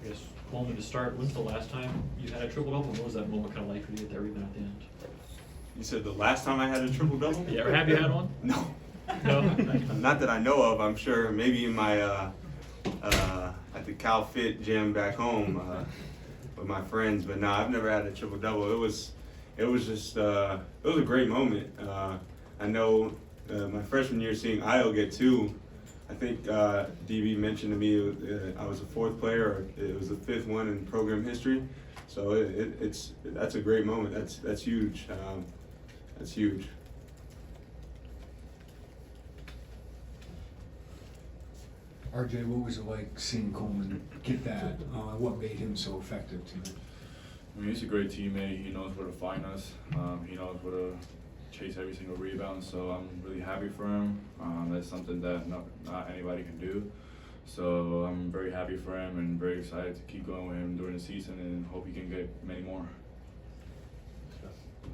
I guess, Coleman, to start, when's the last time you had a triple-double? What was that moment kind of like for you to get that rebound at the end? You said the last time I had a triple-double? Yeah, or have you had one? No. No? Not that I know of. I'm sure maybe in my at the Cal Fit gym back home with my friends, but no, I've never had a triple-double. It was just it was a great moment. I know my freshman year seeing Io get two. I think DB mentioned to me I was the fourth player, or it was the fifth one in program history. So that's a great moment. That's huge. That's huge. RJ, what was it like seeing Coleman get that? What made him so effective to you? I mean, he's a great teammate. He knows where to find us. He knows where to chase every single rebound. So I'm really happy for him. That's something that not anybody can do. So I'm very happy for him and very excited to keep going with him during the season and hope he can get many more.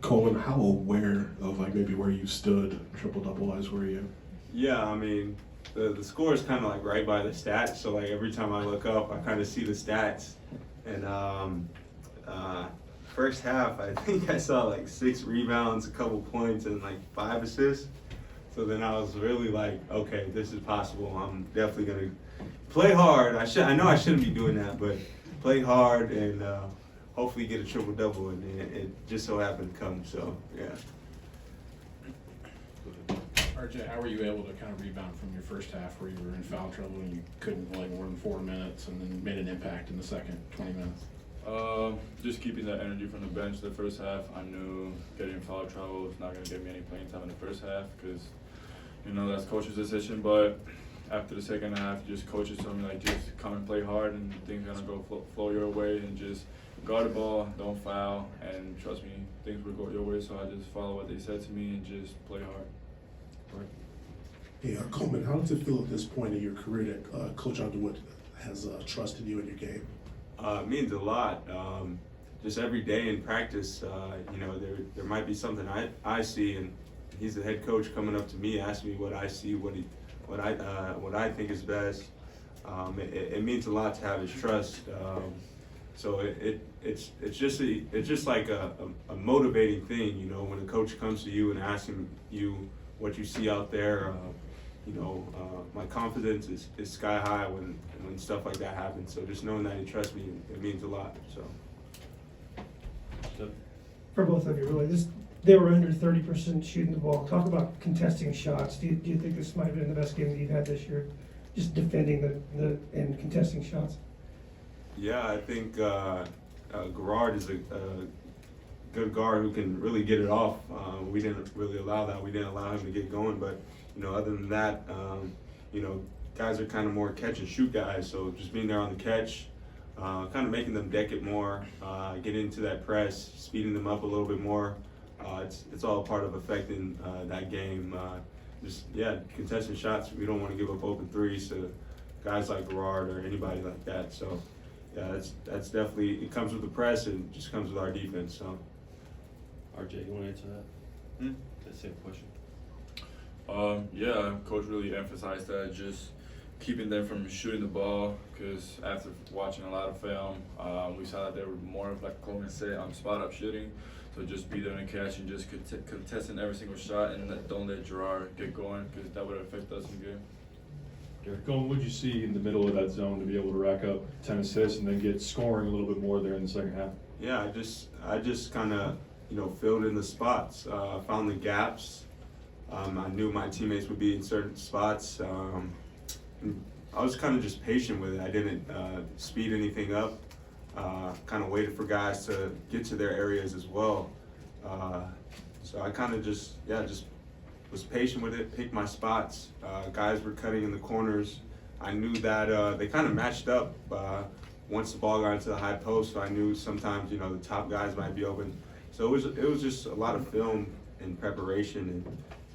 Coleman, how aware of like maybe where you stood triple-double wise were you? Yeah, I mean, the score is kind of like right by the stats. So like every time I look up, I kind of see the stats. And first half, I think I saw like 6 rebounds, a couple points, and like 5 assists. So then I was really like, okay, this is possible. I'm definitely gonna play hard. I know I shouldn't be doing that, but play hard and hopefully get a triple-double. And it just so happened to come. So yeah. RJ, how were you able to kind of rebound from your first half where you were in foul trouble and you couldn't play more than 4 minutes and then made an impact in the second 20 minutes? Just keeping that energy from the bench the first half. I knew getting in foul trouble was not going to get me any playing time in the first half because, you know, that's coach's decision. But after the second half, just coaches told me, like, just come and play hard and things are going to go flow your way and just guard the ball, don't foul, and trust me, things will go your way. So I just follow what they said to me and just play hard. Yeah, Coleman, how does it feel at this point in your career that Coach Underwood has trusted you in your game? It means a lot. Just every day in practice, you know, there might be something I see, and he's the head coach coming up to me, asking me what I see, what I think is best. It means a lot to have his trust. So it's just like a motivating thing, you know, when a coach comes to you and asking you what you see out there. You know, my confidence is sky high when stuff like that happens. So just knowing that he trusts me, it means a lot. So. For both of you, really, they were under 30% shooting the ball. Talk about contesting shots. Do you think this might have been the best game that you've had this year? Just defending and contesting shots. Yeah, I think Garrard is a good guard who can really get it off. We didn't really allow that. We didn't allow him to get going, but you know, other than that, you know, guys are kind of more catch and shoot guys. So just being there on the catch, kind of making them deck it more, get into that press, speeding them up a little bit more. It's all part of affecting that game. Just contesting shots. We don't want to give up open threes to guys like Garrard or anybody like that. So yeah, that's definitely, it comes with the press and just comes with our defense. So. RJ, you want to answer that? That same question. Yeah, coach really emphasized that, just keeping them from shooting the ball, because after watching a lot of film, we saw that they were more of, like Coleman said, spot up shooting. So just be there and catch and just contesting every single shot and don't let Gerard get going, because that would affect us in the game. Derek, what would you see in the middle of that zone to be able to rack up 10 assists and then get scoring a little bit more there in the second half? Yeah, I just kind of, you know, filled in the spots, found the gaps. I knew my teammates would be in certain spots. I was kind of just patient with it. I didn't speed anything up. Kind of waited for guys to get to their areas as well. So I kind of just was patient with it, picked my spots. Guys were cutting in the corners. I knew that they kind of matched up once the ball got into the high post. So I knew sometimes, you know, the top guys might be open. So it was just a lot of film and preparation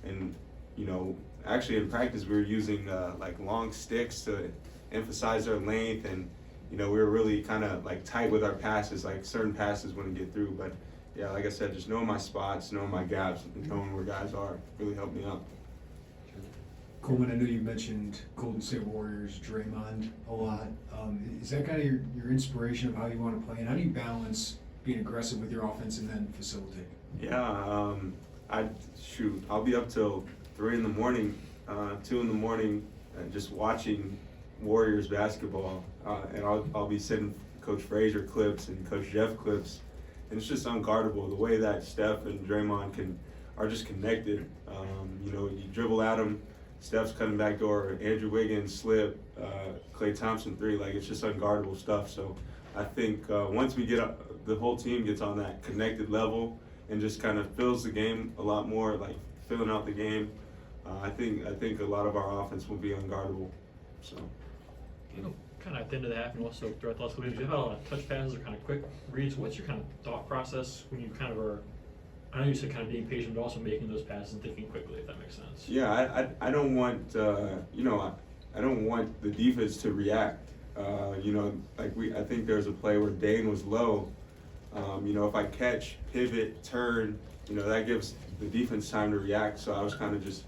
and you know, actually in practice we were using like long sticks to emphasize their length, and you know, we were really kind of like tight with our passes. Like certain passes wouldn't get through, but yeah, like I said, just knowing my spots, knowing my gaps, and knowing where guys are really helped me out. Coleman, I know you mentioned Golden State Warriors, Draymond a lot. Is that kind of your inspiration of how you want to play? And how do you balance being aggressive with your offense and then facilitate? Yeah, I'll be up till 3 in the morning, 2 in the morning, just watching Warriors basketball, and I'll be sending Coach Frazier clips and Coach Jeff clips, and it's just unguardable the way that Steph and Draymond are just connected. You dribble at them, Steph's cutting back door, Andrew Wiggins slip, Klay Thompson 3, like it's just unguardable stuff. So I think once we get up, the whole team gets on that connected level and just kind of fills the game a lot more, like filling out the game. I think a lot of our offense will be unguardable. So. Kind of at the end of the half and also throughout the last couple games, you have a lot of touch passes or kind of quick reads. What's your kind of thought process when you kind of are, I know you said kind of being patient, but also making those passes and thinking quickly, if that makes sense? Yeah, I don't want, I don't want the defense to react. I think there's a play where Dane was low. If I catch, pivot, turn, that gives the defense time to react. So I was kind of just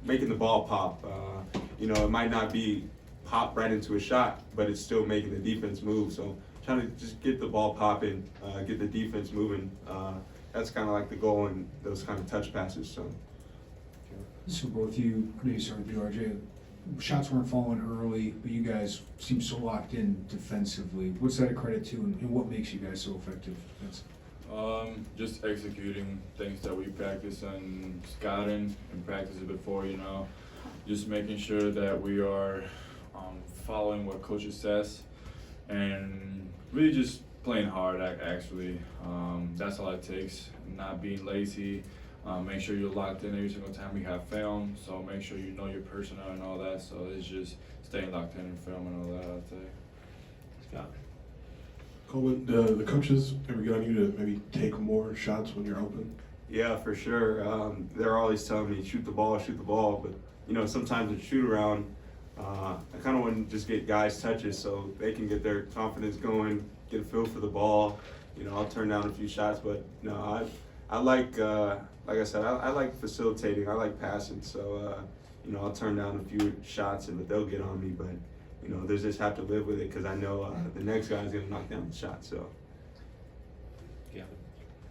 making the ball pop. It might not be pop right into a shot, but it's still making the defense move. So trying to just get the ball popping, get the defense moving. That's kind of like the goal in those kind of touch passes. So both you, maybe start with you, RJ. Shots weren't falling early, but you guys seem so locked in defensively. What's that a credit to, and what makes you guys so effective? Just executing things that we practice and scouting and practice it before, just making sure that we are following what coaches says and really just playing hard. Actually, that's all it takes. Not being lazy. Make sure you're locked in every single time we have film. So make sure you know your personnel and all that. So it's just staying locked in and film and all that, I'd say. Scott. Coleman, the coaches ever get on you to maybe take more shots when you're open? Yeah, for sure. They're always telling me shoot the ball, but sometimes in shoot around, I kind of want to just get guys touches so they can get their confidence going, get a feel for the ball. I'll turn down a few shots, but no, I like I said, I like facilitating. I like passing, so I'll turn down a few shots, but they'll get on me. But they just have to live with it because I know the next guy is gonna knock down the shot. So. Yeah.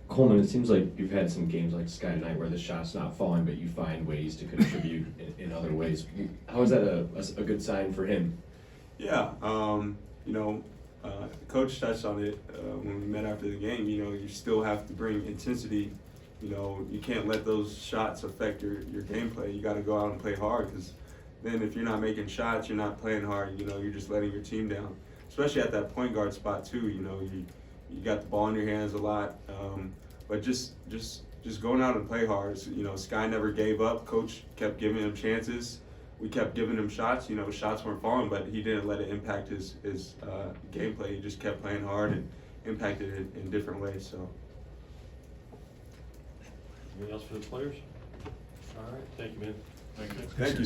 Coleman, it seems like you've had some games like Sky tonight where the shot's not falling, but you find ways to contribute in other ways. How is that a good sign for him? Yeah, Coach touched on it when we met after the game. You still have to bring intensity. You can't let those shots affect your gameplay. You got to go out and play hard because then if you're not making shots, you're not playing hard. You're just letting your team down, especially at that point guard spot too. You got the ball in your hands a lot, but just going out and play hard. Sky never gave up. Coach kept giving him chances. We kept giving him shots. Shots weren't falling, but he didn't let it impact his gameplay. He just kept playing hard and impacted it in different ways. So. Anything else for the players? All right, thank you, man. Thank you. Thank you.